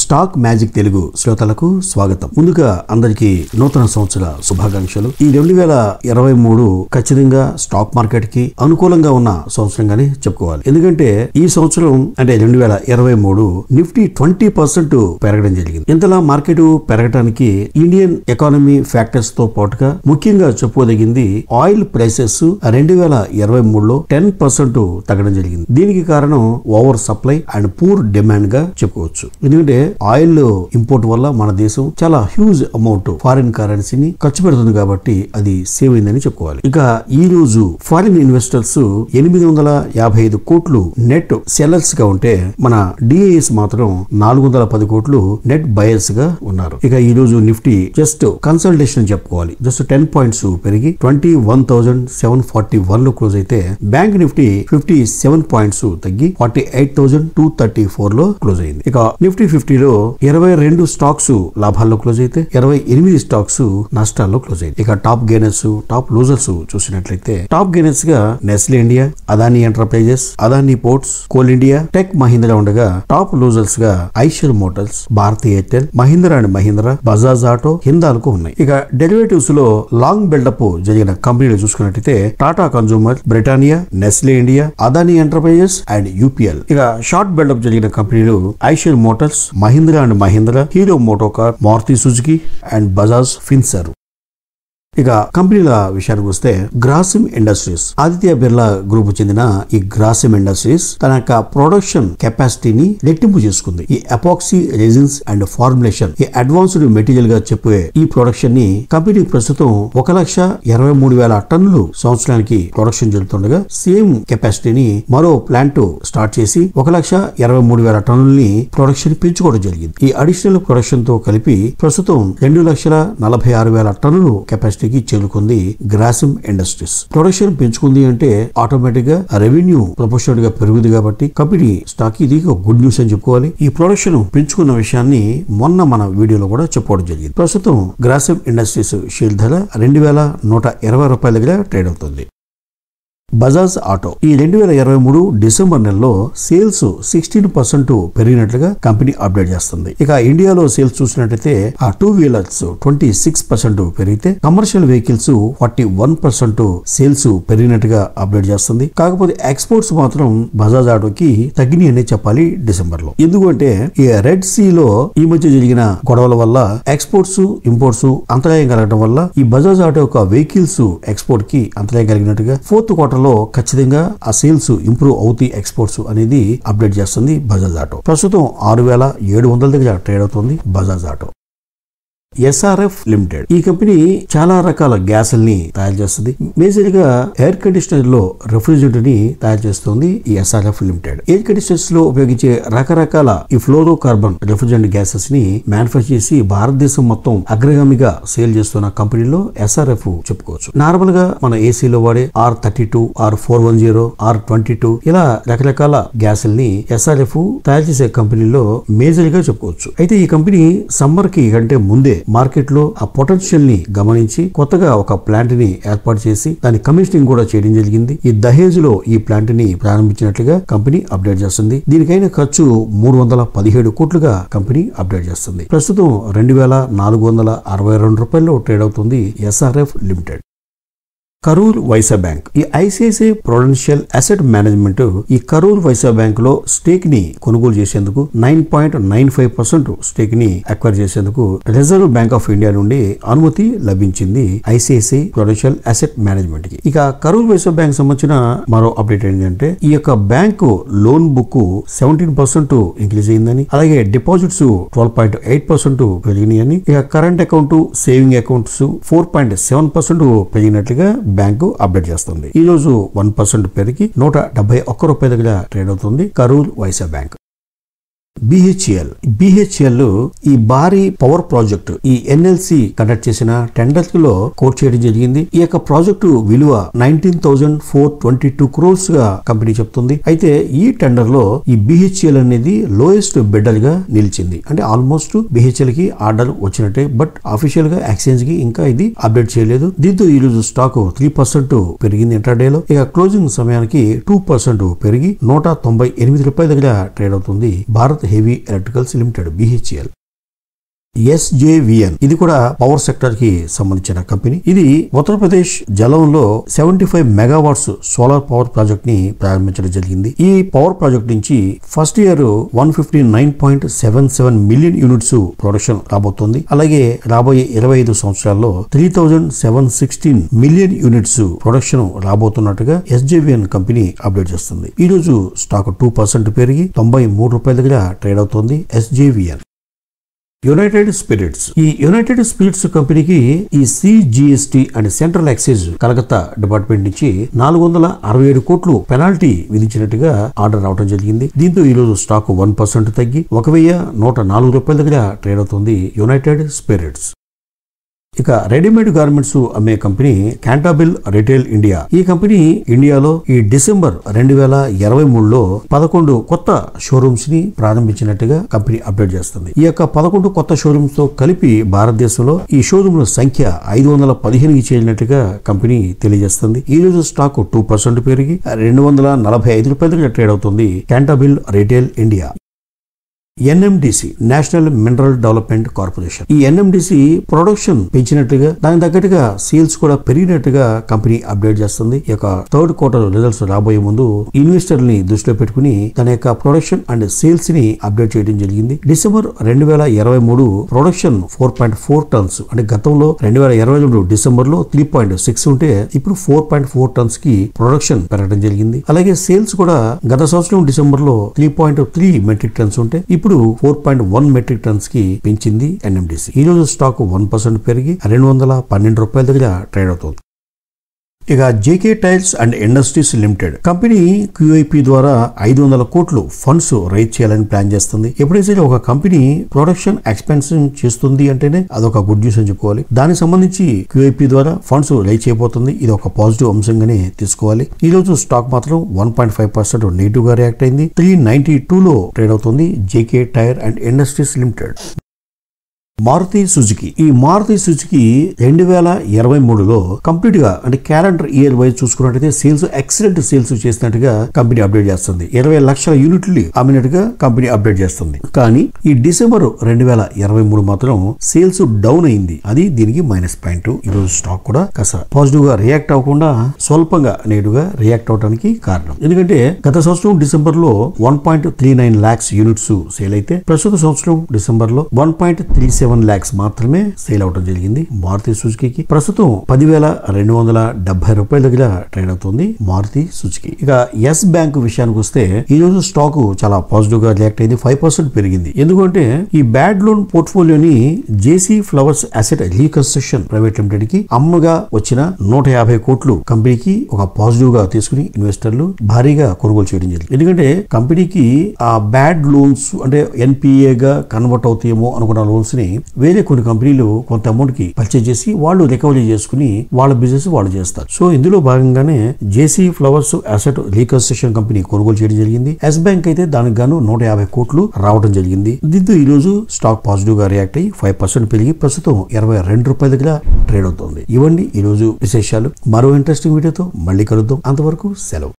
Stock magic Telugu శ్రోతలకు స్వాగతం. ముందుగా అందరికీ నూతన సంవత్సర శుభాకాంక్షలు. ఈ 2023 ఖచ్చితంగా స్టాక్ మార్కెట్ కి అనుకూలంగా ఉన్న సంవత్సరంగానే చెప్పుకోవాలి. ఎందుకంటే ఈ సంవత్సరం అంటే 2023 నిఫ్టీ 20% పెరగడం జరిగింది. ఇంతలా మార్కెట్ పెరగడానికి ఇండియన్ ఎకానమీ ఫ్యాక్టర్స్ తో పాటుగా ముఖ్యంగా చెప్పుకోదగింది ఆయిల్ ప్రైసెస్ 2023లో 10% తగ్గడం జరిగింది. దీనికి కారణం over supply and poor demand గా చెప్పుకోవచ్చు. ఎందుకంటే ఆయిల్ ఇంపోర్ట్ వల్ల మన దేశం చాలా హ్యూజ్ అమౌంట్ ఫారిన్ కరెన్సీని ఖర్చు పెడుతుంది కాబట్టి అది సేవ్ అయిందని చెప్పుకోవాలి. ఇక ఈ రోజు ఫారిన్ ఇన్వెస్టర్స్ 855 కోట్లు నెట్ సెల్లర్స్ గా ఉంటే మన డిఐఎస్ మాత్రం 410 కోట్లు నెట్ బయర్స్ గా ఉన్నారు. ఇక ఈ రోజు నిఫ్టీ జస్ట్ కన్సల్టేషన్ చెప్పుకోవాలి, జస్ట్ 10 పాయింట్స్ పెరిగి 21,741 లో క్లోజ్ అయితే బ్యాంక్ నిఫ్టీ 57 పాయింట్స్ తగ్గి 48,234 లో క్లోజ్ అయింది. ఇక నిఫ్టీ 50లో 22 స్టాక్స్ లాభాల్లో క్లోజ్ అయితే 28 స్టాక్స్ నష్టాల్లో క్లోజ్ అయింది. ఇక టాప్ గెయినర్స్ టాప్ లూజర్స్ చూసినట్లయితే టాప్ గెయినర్స్ గా Nestle India, Adani Enterprises, Adani Ports, Coal India, Tech Mahindra ఉండగా టాప్ లూజర్స్ గా Eicher Motors, Bharti Airtel, Mahindra and Mahindra, Bajaj Auto, Hindalco ఉన్నాయి. ఇక డెరివేటివ్స్ లో లాంగ్ బిల్డప్ జరిగిన కంపెనీలు చూసుకున్నట్లయితే Tata Consumer, Britannia, Nestle India, Adani Enterprises and UPL. ఇక షార్ట్ బిల్డప్ జరిగిన కంపెనీలు Eicher Motors, Mahindra and Mahindra, Hero MotoCorp, Maruti Suzuki and Bajaj Finserv. ఇక కంపెనీల విషయానికి వస్తే గ్రాసిమ్ ఇండస్ట్రీస్, ఆదిత్య బిర్లా గ్రూప్ చెందిన ఈ గ్రాసిమ్ ఇండస్ట్రీస్ తన యొక్క ప్రొడక్షన్ కెపాసిటీని రెట్టింపు చేసుకుంది. ఈ ఎపాక్సీ రెజిన్స్ అండ్ ఫార్ములేషన్, ఈ అడ్వాన్స్డ్ మెటీరియల్ గా చెప్పే ఈ ప్రొడక్షన్ ని కంపెనీ ప్రస్తుతం 1,23,000 టన్నులు సంవత్సరానికి ప్రొడక్షన్ జరుగుతుండగా సేమ్ కెపాసిటీని మరో ప్లాంట్ స్టార్ట్ చేసి 1,23,000 టన్నుల్ని ప్రొడక్షన్ పెంచుకోవడం జరిగింది. ఈ అడిషనల్ ప్రొడక్షన్ తో కలిపి ప్రస్తుతం 2,46,000 టన్నులు కెపాసిటీ చేరుకుంది గ్రాసిమ్ ఇండస్ట్రీస్. ప్రొడక్షన్ పెంచుకుంది అంటే ఆటోమేటిక్ గా రెవెన్యూ ప్రపోర్షనల్ గా పెరుగుతుంది కాబట్టి కంపెనీ స్టాక్ ఇది ఒక గుడ్ న్యూస్ అని చెప్పుకోవాలి. ఈ ప్రొడక్షన్ పెంచుకున్న విషయాన్ని మొన్న మన వీడియోలో కూడా చెప్పుకోవడం జరిగింది. ప్రస్తుతం గ్రాసిమ్ ఇండస్ట్రీస్ షేర్ ధర 2,120 రూపాయల దగ్గర ట్రేడ్ అవుతుంది. బజాజ్ ఆటో ఈ 2023 డిసెంబర్ నెలలో సేల్స్ 16% పెరిగినట్లుగా కంపెనీ అప్డేట్ చేస్తుంది. ఇక ఇండియాలో సేల్స్ చూసినట్లయితే ఆ 2 వీలర్స్ 26% పెరిగితే కమర్షియల్ వెహికల్స్ 41% సేల్స్ పెరిగినట్టుగా అప్డేట్ చేస్తుంది. కాకపోతే ఎక్స్పోర్ట్స్ మాత్రం బజాజ్ ఆటోకి తగ్గినాయి అనే చెప్పాలి డిసెంబర్ లో. ఎందుకంటే ఈ రెడ్ సీ లో ఈ మధ్య జరిగిన గొడవల వల్ల ఎక్స్పోర్ట్స్ ఇంపోర్ట్స్ అంతరాయం కలగడం వల్ల ఈ బజాజ్ ఆటో యొక్క వెహికల్స్ ఎక్స్పోర్ట్ కి అంతరాయం కలిగినట్టుగా ఫోర్త్ క్వార్టర్ లో ఖచ్చితంగా ఆ సేల్స్ ఇంప్రూవ్ అవుతాయి ఎక్స్పోర్ట్స్ అనేది అప్డేట్ చేస్తుంది బజాజ్ ఆటో. ప్రస్తుతం 6,700 దగ్గర ట్రేడ్ అవుతుంది బజాజ్ ఆటో. ఎస్ఆర్ఎఫ్ లిమిటెడ్ ఈ కంపెనీ చాలా రకాల గ్యాసుల్ని తయారు చేస్తుంది. మేజర్ గా ఎయిర్ కండిషనర్ లో రిఫ్రిజిరేటర్ ని తయారు చేస్తుంది ఈ ఎస్ఆర్ఎఫ్ లిమిటెడ్. ఎయిర్ కండిషనర్స్ లో ఉపయోగించే రకరకాల ఈ ఫ్లోరో కార్బన్ రిఫ్రిజరెంట్ గ్యాసెస్ ని మ్యానుఫ్యాక్చర్ చేసి భారతదేశం మొత్తం అగ్రగామిగా సేల్ చేస్తున్న కంపెనీలో ఎస్ఆర్ఎఫ్ చెప్పుకోవచ్చు. నార్మల్ గా మన ఏసీలో వాడే R32, R410, R22 ఇలా రకరకాల గ్యాసుల్ని ఎస్ఆర్ఎఫ్ తయారు చేసే కంపెనీలో మేజర్ గా చెప్పుకోవచ్చు. అయితే ఈ కంపెనీ సమ్మర్ కి కంటే ముందే మార్కెట్ లో ఆ పొటెన్షియల్ ని గమనించి కొత్తగా ఒక ప్లాంట్ ని ఏర్పాటు చేసి దాని కమిషనింగ్ కూడా చేయడం జరిగింది. ఈ దహేజ్ లో ఈ ప్లాంట్ ని ప్రారంభించినట్లుగా కంపెనీ అప్డేట్ చేస్తుంది. దీనికైన ఖర్చు 317 కోట్లుగా కంపెనీ అప్డేట్ చేస్తుంది. ప్రస్తుతం 2,462 రూపాయల్లో ట్రేడ్ అవుతుంది SRF Limited. Karur Vysya Bank ఈ ఐసిఐసిఐ ప్రొడెన్షియల్ అసెట్ మేనేజ్మెంట్ ఈ కరూర్ వైశ్య బ్యాంక్ లో స్టేక్ ని కొనుగోలు చేసేందుకు 9.95% స్టేక్ ని అక్వైర్ చేసేందుకు రిజర్వ్ బ్యాంక్ ఆఫ్ ఇండియా నుండి అనుమతి లభించింది ఐసిఐసిఐ ప్రొడెన్షియల్ అసెట్ మేనేజ్మెంట్ కి. ఇక కరూర్ వైశ్య బ్యాంక్ సంబంధించిన మరో అప్డేట్ ఏంటంటే ఈ యొక్క బ్యాంకు లోన్ బుక్ 17% ఇంక్రీజ్ అయిందని, అలాగే డిపాజిట్స్ 12.8% పెరిగినాయని, ఇక కరెంట్ అకౌంట్ సేవింగ్ అకౌంట్స్ 4.7% పెరిగినట్లుగా బ్యాంకు అప్డేట్ చేస్తుంది. ఈ రోజు 1% పెరిగి 171 రూపాయల దగ్గర ట్రేడ్ అవుతుంది కరూర్ వైశ్య బ్యాంక్. బిహెచ్ఎల్ ఈ భారీ పవర్ ప్రాజెక్టు ఈ ఎన్ఎల్సి కండక్ట్ చేసిన టెండర్స్ లో కోట్ చేయడం జరిగింది. ఈ యొక్క ప్రాజెక్టు విలువ 19,422 crores గా కంపెనీ చెప్తుంది. అయితే ఈ టెండర్ లో ఈ బిహెచ్ఎల్ అనేది లోయెస్ట్ బిడ్డర్ గా నిలిచింది. అంటే ఆల్మోస్ట్ బిహెచ్ఎల్ కి ఆర్డర్ వచ్చినట్టే, బట్ అఫీషియల్ గా ఎక్స్చేంజ్ కి ఇంకా ఇది అప్డేట్ చేయలేదు. దీంతో ఈ రోజు స్టాక్ 3% పెరిగింది ఇంట్రాడేలో. ఇక క్లోజింగ్ సమయానికి 2% పెరిగి 198 రూపాయల దగ్గర ట్రేడ్ అవుతుంది Bharat Bharat heavy electricals limited BHEL. SJVN ఇది కూడా పవర్ సెక్టర్ కి సంబంధించిన కంపెనీ. ఇది ఉత్తరప్రదేశ్ జలంలో 75 మెగావాట్స్ సోలార్ పవర్ ప్రాజెక్ట్ ని ప్రారంభించడం జరిగింది. ఈ పవర్ ప్రాజెక్ట్ నుంచి first year 159.77 million units production రాబోతోంది. అలాగే రాబోయే 25 సంవత్సరాల్లో 3716 మిలియన్ యూనిట్స్ ప్రొడక్షన్ రాబోతున్నట్టుగా SJVN కంపెనీ అప్డేట్ చేస్తుంది. ఈ రోజు స్టాక్ 2% పెరిగి ₹93 దగ్గర ట్రేడ్ అవుతోంది. SJVN. United Spirits. ఈ యునైటెడ్ స్పిరిట్స్ కంపెనీకి ఈ CGST and Central Excise Calcutta department నుంచి 467 కోట్లు పెనాల్టీ విధించినట్టుగా ఆర్డర్ రావడం జరిగింది. దీంతో ఈ రోజు స్టాక్ 1% తగ్గి ₹1104 దగ్గర ట్రేడ్ అవుతుంది యునైటెడ్ స్పిరిట్స్. ఇక రెడీమేడ్ గార్మెంట్స్ అమ్మే కంపెనీ క్యాంటాబిల్ రిటైల్ ఇండియా. ఈ కంపెనీ ఇండియాలో ఈ డిసెంబర్ 2023లో 11 కొత్త షోరూమ్స్ ని ప్రారంభించినట్టుగా కంపెనీ అప్డేట్ చేస్తుంది. ఈ యొక్క 11 కొత్త షోరూమ్స్ తో కలిపి భారతదేశంలో ఈ షోరూమ్ల సంఖ్య 515కి చేరినట్టుగా కంపెనీ తెలియజేస్తుంది. ఈ రోజు స్టాక్ 2% పెరిగి ₹245 దగ్గర ట్రేడ్ అవుతుంది. Cantabil Retail India. NMDC National Mineral Development Corporation. ఈ NMDC ప్రొడక్షన్ పెంచినట్టుగా దానికి తగ్గట్టుగా సేల్స్ కూడా పెరిగినట్టుగా కంపెనీ అప్డేట్ చేస్తుంది. ఈ యొక్క థర్డ్ క్వార్టర్ రిజల్ట్స్ రాబోయే ముందు ఇన్వెస్టర్ని దృష్టిలో పెట్టుకుని తన యొక్క ప్రొడక్షన్ అండ్ సేల్స్ ని అప్డేట్ చేయడం జరిగింది. డిసెంబర్ 2023 ప్రొడక్షన్ 4.4 టన్స్ అంటే గతంలో 2022 డిసెంబర్ లో 3.6 ఉంటే ఇప్పుడు 4.4 టన్స్ కి ప్రొడక్షన్ పెరగడం జరిగింది. అలాగే సేల్స్ కూడా గత సంవత్సరం డిసెంబర్ లో 3.3 మెట్రిక్ టన్స్ ఉంటే ఇప్పుడు 4.1 మెట్రిక్ టన్స్ కి పెంచింది NMDC. ఈ రోజు స్టాక్ 1% పెరిగి ₹212 దగ్గర ట్రేడ్ అవుతుంది. ఇక JK tyres and Industries limited company QIP ద్వారా 500 కోట్లు ఫండ్స్ రైజ్ చేయాలని ప్లాన్ చేస్తుంది. ఎప్పుడైతే ఒక కంపెనీ ప్రొడక్షన్ ఎక్స్పెన్షన్ చేస్తుంది అంటేనే అదొక గుడ్ న్యూస్ అని చెప్పుకోవాలి. దానికి సంబంధించి QIP ద్వారా ఫండ్స్ రైజ్ చేయబోతుంది. ఇది ఒక పాజిటివ్ అంశంగానే తీసుకోవాలి. ఈ రోజు స్టాక్ మాత్రం 1.5% నెగిటివ్ గా రియాక్ట్ అయింది. 392లో ట్రేడ్ అవుతుంది JK Tyre and Industries Limited. Maruti Suzuki. ఈ మారుతి సుజుకి 2023లో కంప్లీట్ గా అంటే క్యాలెండర్ ఇయర్ వైజ్ చూసుకున్నట్టయితే సేల్స్ ఎక్సలెంట్ సేల్స్ చేసినట్టుగా కంపెనీ అప్డేట్ చేస్తుంది. 20 లక్షల యూనిట్లు అమ్మినట్టుగా కంపెనీ అప్డేట్ చేస్తుంది. కానీ ఈ డిసెంబర్ 2023 మాత్రం సేల్స్ డౌన్ అయింది. అది దీనికి మైనస్ పాయింట్. ఈ రోజు స్టాక్ కూడా కాస్త పాజిటివ్ గా రియాక్ట్ అవ్వకుండా స్వల్పంగా నెగిటివ్ గా రియాక్ట్ అవడానికి కారణం. ఎందుకంటే గత సంవత్సరం డిసెంబర్ లో 1.39 లాక్స్ యూనిట్స్ సేల్ అయితే ప్రస్తుత సంవత్సరం డిసెంబర్ లో 1.37 lakhs మాత్రమే సేల్ అవడం జరిగింది. మారుతి సుజుకి ప్రస్తుతం ₹10,270 దగ్గర ట్రేడ్ అవుతుంది మారుతి సుజుకి. ఇక ఎస్ బ్యాంక్ విషయానికి వస్తే ఈ రోజు స్టాక్ చాలా పాజిటివ్ గా రియాక్ట్ అయింది. 5% పెరిగింది. ఎందుకంటే ఈ బ్యాడ్ లోన్ పోర్ట్ఫోలియోని JC Flowers Asset Reconstruction Private Limited కి అమ్మగా వచ్చిన 150 కోట్లు కంపెనీకి ఒక పాజిటివ్ గా తీసుకుని ఇన్వెస్టర్లు భారీగా కొనుగోలు చేయడం జరిగింది. ఎందుకంటే కంపెనీకి ఆ బ్యాడ్ లోన్స్ అంటే NPA గా కన్వర్ట్ అవుతాయేమో అనుకున్న లోన్స్ ని వేరే కొన్ని కంపెనీలు కొంత అమౌంట్ కి పర్చేజ్ చేసి వాళ్ళు రికవరీ చేసుకుని వాళ్ళ బిజినెస్ వాళ్ళు చేస్తారు. సో ఇందులో భాగంగానే జేసీ ఫ్లవర్స్ అసెట్ రీకన్స్ట్రక్షన్ కంపెనీ కొనుగోలు చేయడం జరిగింది. ఎస్ బ్యాంక్ అయితే దానికి గాను 150 కోట్లు రావడం జరిగింది. దీంతో ఈ రోజు స్టాక్ పాజిటివ్ గా రియాక్ట్ అయ్యి 5% పెరిగి ప్రస్తుతం ₹22 దగ్గర ట్రేడ్ అవుతుంది. ఇవ్వండి ఈ రోజు విశేషాలు. మరో ఇంట్రెస్టింగ్ వీడియోతో మళ్ళీ కలుద్దాం. అంతవరకు సెలవు.